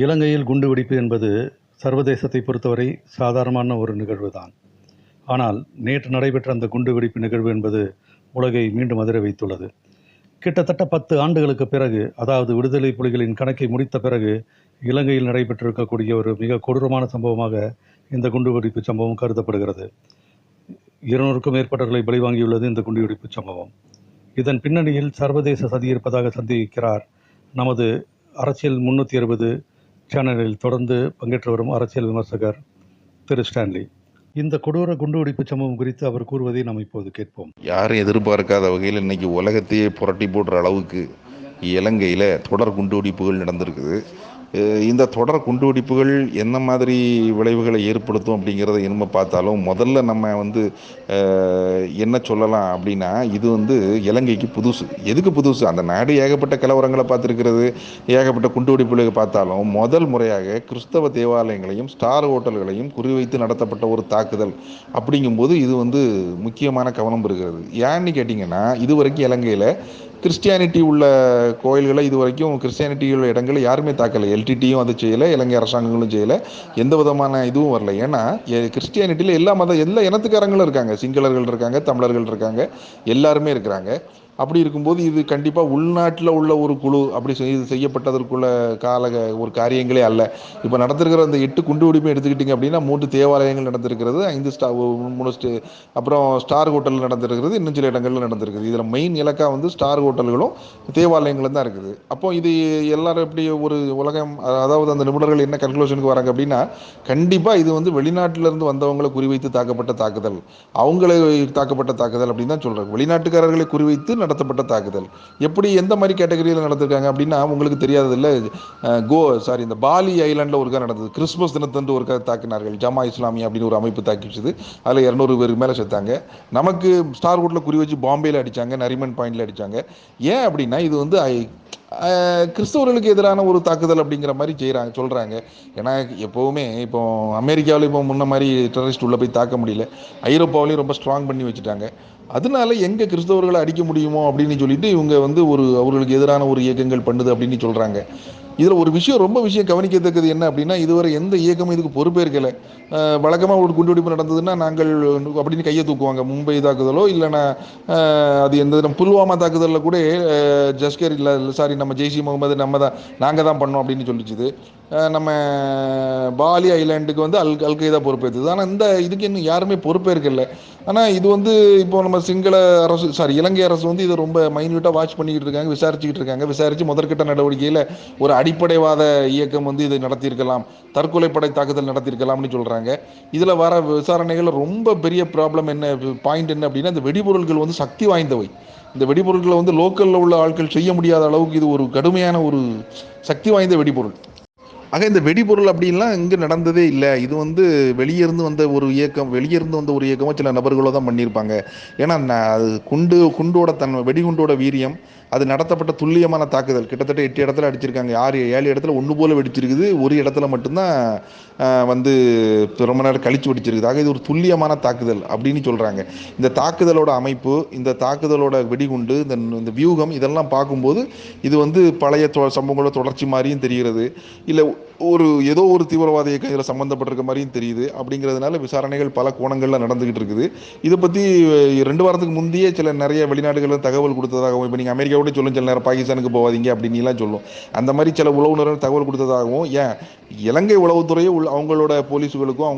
இலங்கையில் குண்டுவெடிப்பு என்பது சர்வதேசத்தை பொறுத்தவரை சாதாரணமான ஒரு நிகழ்வு தான். ஆனால் நேற்று நடைபெற்ற அந்த குண்டுவெடிப்பு நிகழ்வு என்பது உலகை மீண்டும் அதிர வைத்துள்ளது. கிட்டத்தட்ட 10 ஆண்டுகளுக்கு பிறகு, அதாவது விடுதலை புலிகளின் கணக்கை முடித்த பிறகு, இலங்கையில் நடைபெற்றிருக்கக்கூடிய ஒரு மிக கொடூரமான சம்பவமாக இந்த குண்டுவெடிப்பு சம்பவம் கருதப்படுகிறது. 200க்கும் மேற்பட்டவர்களை பலிவாங்கியுள்ளது இந்த குண்டுவெடிப்பு சம்பவம். இதன் பின்னணியில் சர்வதேச சதி இருப்பதாக சந்தேகிக்கிறார் நமது அரசியல் 360 சேனலில் தொடர்ந்து பங்கேற்று வரும் அரசியல் விமர்சகர் திரு ஸ்டான்லி. இந்த கொடூர குண்டுவெடிப்பு சம்பவம் குறித்து அவர் கூறுவதை நாம் இப்போது கேட்போம். யாரும் எதிர்பார்க்காத வகையில் இன்னைக்கு உலகத்தையே புரட்டி போடுற அளவுக்கு இலங்கையில் தொடர் குண்டுவெடிப்புகள் நடந்திருக்குது. இந்த தொடர் குண்டுவெடிப்புகள் என்ன மாதிரி விளைவுகளை ஏற்படுத்தும் அப்படிங்கிறத நம்ம பார்த்தாலும், முதல்ல நம்ம என்ன சொல்லலாம் அப்படின்னா, இது இலங்கைக்கு புதுசு. எதுக்கு புதுசு? அந்த நாடு ஏகப்பட்ட கலவரங்களை பார்த்துருக்கிறது, ஏகப்பட்ட குண்டுவெடிப்புகளை பார்த்தாலும், முதல் முறையாக கிறிஸ்தவ தேவாலயங்களையும் ஸ்டார் ஹோட்டல்களையும் குறிவைத்து நடத்தப்பட்ட ஒரு தாக்குதல் அப்படிங்கும்போது இது முக்கியமான கவனம் இருக்கிறது. ஏன்னு கேட்டிங்கன்னா, இதுவரைக்கும் இலங்கையில் கிறிஸ்டியானிட்டி உள்ள கோயில்களை இதுவரைக்கும் கிறிஸ்டியானிட்டி உள்ள இடங்களை யாருமே தாக்கலை. எல்டிடியும் அது செய்யலை, இலங்கை அரசாங்கங்களும் செய்யலை, எந்த விதமான இதுவும் வரல. ஏன்னா கிறிஸ்டியானிட்டியில் எல்லா இனத்துக்காரங்களும் இருக்காங்க. சிங்களர்கள் இருக்காங்க, தமிழர்கள் இருக்காங்க, எல்லாருமே இருக்கிறாங்க. அப்படி இருக்கும்போது இது கண்டிப்பாக உள்நாட்டில் உள்ள ஒரு குழு அப்படி செய்யப்பட்டதற்குள்ள ஒரு காரியங்களே அல்ல. இப்போ நடந்திருக்கிற அந்த 8 குண்டுவெடிப்பும் எடுத்துக்கிட்டிங்க அப்படின்னா, 3 தேவாலயங்கள் நடந்திருக்கிறது, 3 அப்புறம் ஸ்டார் ஹோட்டல் நடந்திருக்கிறது, இன்னும் சில இடங்கள்ல நடந்திருக்குது. இதில் மெயின் இலக்கா ஸ்டார் ஹோட்டல்களும் தேவாலயங்களும் தான் இருக்குது. அப்போ இது எல்லாரும் எப்படி ஒரு உலகம், அதாவது அந்த நிபுணர்கள் என்ன கன்க்ளூஷனுக்கு வராங்க அப்படின்னா, கண்டிப்பாக இது வெளிநாட்டிலிருந்து வந்தவங்களை குறிவைத்து தாக்கப்பட்ட தாக்குதல், அவங்களை தாக்கப்பட்ட தாக்குதல் அப்படின்னு தான் சொல்கிறாங்க. வெளிநாட்டுக்காரர்களை குறிவைத்து நடத்தப்பட்ட தாக்குதல். எப்படி எந்த மாதிரி கேட்டகரியில் நடந்திருக்காங்க அப்படின்னா, உங்களுக்கு தெரியாததில்லை, இந்த பாலி ஐலாண்டில் ஒருக்கா நடந்தது. கிறிஸ்மஸ் தினத்தன்று ஒருக்கா தாக்கினார்கள். ஜமா இஸ்லாமியா அப்படின்னு ஒரு அமைப்பு தாக்கிடுச்சு. அதில் 200 பேருக்கு மேலே செத்தாங்க. நமக்கு ஸ்டார் ஹோட்டலில் குறி வச்சு பாம்பேயில் அடித்தாங்க, நரிமன் பாயிண்டில் அடித்தாங்க. ஏன் அப்படின்னா, இது கிறிஸ்தவர்களுக்கு எதிரான ஒரு தாக்குதல் அப்படிங்கிற மாதிரி சொல்கிறாங்க. ஏன்னா எப்போவுமே இப்போ அமெரிக்காவில் இப்போ முன்ன மாதிரி டெரரிஸ்ட் உள்ளே போய் தாக்க முடியல. ஐரோப்பாவிலையும் ரொம்ப ஸ்ட்ராங் பண்ணி வச்சுட்டாங்க. அதனால எங்கே கிறிஸ்தவர்களை அடிக்க முடியுமோ அப்படின்னு சொல்லிட்டு இவங்க அவர்களுக்கு எதிரான ஒரு இயக்கங்கள் பண்ணுது அப்படின்னு சொல்கிறாங்க. இதில் ஒரு ரொம்ப விஷயம் கவனிக்கத்தக்கது என்ன அப்படின்னா, இதுவரை எந்த இயக்கமும் இதுக்கு பொறுப்பேற்கலை. வழக்கமாக ஒரு குண்டுவெடிப்பு நடந்ததுன்னா நாங்கள் அப்படின்னு கையை தூக்குவாங்க. மும்பை தாக்குதலோ இல்லைன்னா அது எந்த புல்வாமா தாக்குதலில் கூட ஜஸ்கர் நம்ம ஜெய்ஷி முகமது நாங்கள் தான் பண்ணோம் அப்படின்னு சொல்லிச்சுது. நம்ம பாலி ஐலாண்டுக்கு அல்கைதா பொறுப்பேற்றுது. ஆனால் இதுக்கு இன்னும் யாருமே பொறுப்பேற்கல. ஆனால் இது இப்போ நம்ம சிங்கள அரசு இலங்கை அரசு இதை ரொம்ப மைன்யூட்டாக வாட்ச் பண்ணிக்கிட்டு இருக்காங்க, விசாரிச்சுக்கிட்டு இருக்காங்க. விசாரித்து முதற்கட்ட நடவடிக்கையில் ஒரு அடிப்படைவாத இயக்கம் இதை நடத்தியிருக்கலாம், தற்கொலைப்படை தாக்குதல் நடத்தியிருக்கலாம்னு சொல்கிறாங்க. இதில் வர விசாரணைகள் ரொம்ப பெரிய ப்ராப்ளம் பாயிண்ட் என்ன அப்படின்னா, இந்த வெடிபொருட்கள் சக்தி வாய்ந்தவை. இந்த வெடிபொருட்களை லோக்கலில் உள்ள ஆட்கள் செய்ய முடியாத அளவுக்கு இது ஒரு கடுமையான ஒரு சக்தி வாய்ந்த வெடிபொருள். ஆக இந்த வெடிபொருள் அப்படின்லாம் இங்கே நடந்ததே இல்லை. இது வெளியிருந்து வந்த ஒரு இயக்கமோ சில நபர்களோ தான் பண்ணியிருப்பாங்க. ஏன்னா அது குண்டோட வெடிகுண்டோட வீரியம், அது நடத்தப்பட்ட துல்லியமான தாக்குதல், கிட்டத்தட்ட 8 இடத்துல அடிச்சிருக்காங்க. 7 இடத்துல ஒன்று போல வெடிச்சிருக்குது. ஒரு இடத்துல மட்டும்தான் ரொம்ப நேரம் கழிச்சு வெடிச்சிருக்குது. ஆக இது ஒரு துல்லியமான தாக்குதல் அப்படின்னு சொல்கிறாங்க. இந்த தாக்குதலோட அமைப்பு, இந்த தாக்குதலோட வெடிகுண்டு, இந்த வியூகம், இதெல்லாம் பார்க்கும்போது இது பழைய சம்பவங்களோட தொடர்ச்சி மாதிரியும் தெரிகிறது. இல்லை ஏதோ ஒரு தீவிரவாத இயக்கம் இதில் சம்மந்தப்பட்டிருக்க மாதிரியும் தெரியுது. அப்படிங்கிறதுனால விசாரணைகள் பல கோணங்களில் நடந்துகிட்டு இருக்குது. இதை பற்றி 2 வாரத்துக்கு முந்தையே நிறைய வெளிநாடுகளில் தகவல் கொடுத்ததாகவும், இப்போ நீங்கள் அமெரிக்காவோட சொல்லும், சில நேரம் பாகிஸ்தானுக்கு போகாதீங்க அப்படின்லாம் சொல்லும். அந்த மாதிரி சில உளவுநர்கள் தகவல் கொடுத்ததாகவும், இலங்கை உளவுத்துறையை அவங்களோட போலீஸுகளுக்கும்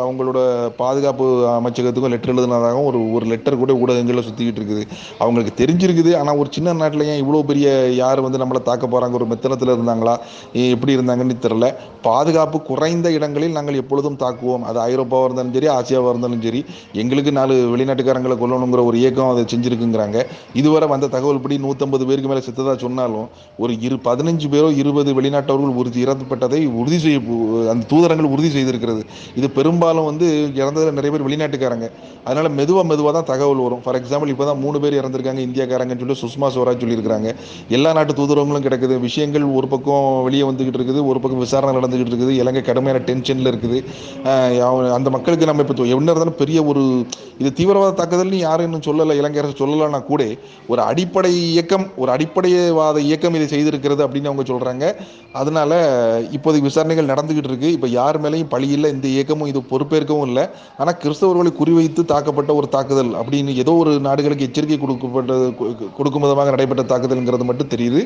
அவங்களோட பாதுகாப்பு அமைச்சகத்துக்கும் லெட்டர் எழுதுனதாகவும் ஒரு லெட்டர் கூட ஊடகங்களில் சுற்றிக்கிட்டு இருக்குது. அவங்களுக்கு தெரிஞ்சிருக்குது. ஆனால் ஒரு சின்ன நாட்டில் ஏன் இவ்வளோ பெரிய யார் நம்மளை தாக்க போகிறாங்க, ஒரு மெத்தனத்தில் இருந்தாங்களா, எப்படி இருந்தாங்கன்னு தெரியல. பாதுகாப்பு குறைந்த இடங்களில் நாங்கள் எப்பொழுதும் தாக்குவோம். அது ஐரோப்பாவாக இருந்தாலும் சரி, ஆசியாவாக இருந்தாலும் சரி, எங்களுக்கு 4 வெளிநாட்டுக்காரங்களை கொல்லணுங்கிற ஒரு இயக்கம் அதை செஞ்சுருக்குங்கிறாங்க. இதுவரை வந்த தகவல் படி 150 பேருக்கு மேலே செத்ததாக சொன்னாலும், ஒரு 15 பேரோ 20 வெளிநாட்டவர்கள் இறந்துப்பட்டதை அந்த தூதரங்கள் உறுதி செய்திருக்கிறது. இது பெரும்பாலும் வந்து இறந்ததில் நிறைய பேர் வெளிநாட்டுக்காரங்க. அதனால் மெதுவாக தான் தகவல் வரும். ஃபார் எக்ஸாம்பிள் இப்போ தான் 3 பேர் இறந்துருக்காங்க இந்தியாக்காரங்கன்னு சொல்லி சுஷ்மா ஸ்வராஜ் சொல்லியிருக்கிறாங்க. எல்லா நாட்டு தூதரகங்களும் கிடக்குது. விஷயங்கள் ஒரு பக்கம் வெளியே வந்துக்கிட்டு இருக்குது, ஒரு பக்கம் விசாரணை நடந்துக்கிட்டு இருக்குது. இலங்கை கடுமையான டென்ஷனில் இருக்குது. அந்த மக்களுக்கு நம்ம இப்போ என்ன இருந்தாலும் பெரிய ஒரு இது தீவிரவாத தாக்குதல்னு யாரும் இன்னும் சொல்லலை, இலங்கை அரசு சொல்லலைன்னா கூட ஒரு அடிப்படைவாத இயக்கம் இதை செய்திருக்கிறது அப்படின்னு அவங்க சொல்கிறாங்க. அதனால இப்போதைக்கு விசாரணைகள் நடந்துகிட்டு இருக்கு. இப்போ யார் மேலேயும் பழி இல்லை, இந்த இயக்கமும் இது பொறுப்பேற்கவும் இல்லை. ஆனால் கிறிஸ்தவர்களை குறிவைத்து தாக்கப்பட்ட ஒரு தாக்குதல் அப்படின்னு ஏதோ ஒரு நாடுகளுக்கு எச்சரிக்கை கொடுக்கும் விதமாக நடைபெற்ற தாக்குதல்ங்கிறது மட்டும் தெரியுது.